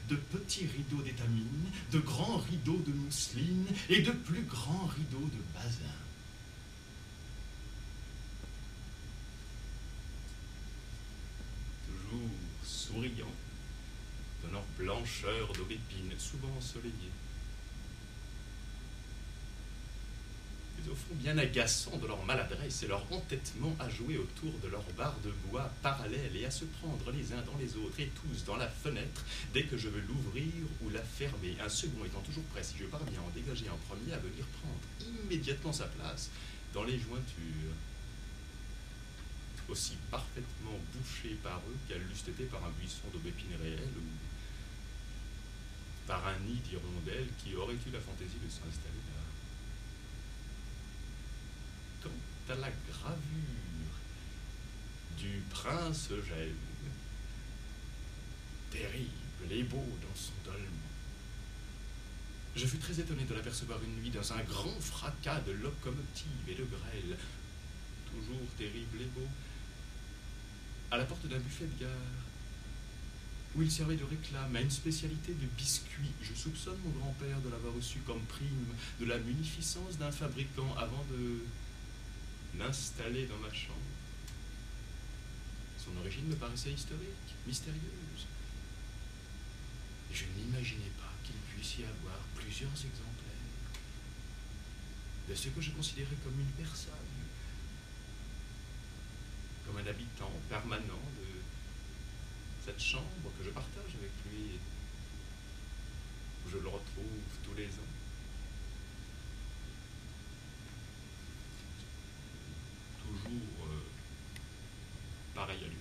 de petits rideaux d'étamine, de grands rideaux de mousseline et de plus grands rideaux de basin. Toujours souriants, de leur blancheur d'aubépine, souvent ensoleillée. Mais au fond bien agaçant de leur maladresse et leur entêtement à jouer autour de leur barre de bois parallèle et à se prendre les uns dans les autres et tous dans la fenêtre dès que je veux l'ouvrir ou la fermer, un second étant toujours prêt, si je parviens à en dégager un premier, à venir prendre immédiatement sa place dans les jointures, aussi parfaitement bouchées par eux qu'elles l'eussent été par un buisson d'aubépine réelle ou par un nid d'hirondelles qui aurait eu la fantaisie de s'installer là. Quant à la gravure du prince Gênes, terrible et beau dans son dolman, je fus très étonné de l'apercevoir une nuit dans un grand fracas de locomotive et de grêle, toujours terrible et beau, à la porte d'un buffet de gare, où il servait de réclame à une spécialité de biscuits. Je soupçonne mon grand-père de l'avoir reçu comme prime de la munificence d'un fabricant avant de l'installer dans ma chambre. Son origine me paraissait historique, mystérieuse. Et je n'imaginais pas qu'il puisse y avoir plusieurs exemplaires de ce que je considérais comme une personne, comme un habitant permanent de cette chambre que je partage avec lui, où je le retrouve tous les ans. Toujours pareil à lui-même.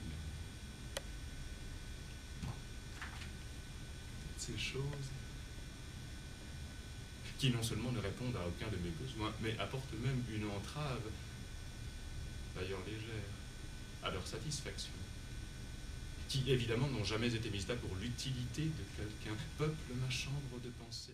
Toutes ces choses qui non seulement ne répondent à aucun de mes besoins, mais apportent même une entrave, d'ailleurs légère, à leur satisfaction, qui évidemment n'ont jamais été mises là pour l'utilité de quelqu'un, peuplent ma chambre de pensée.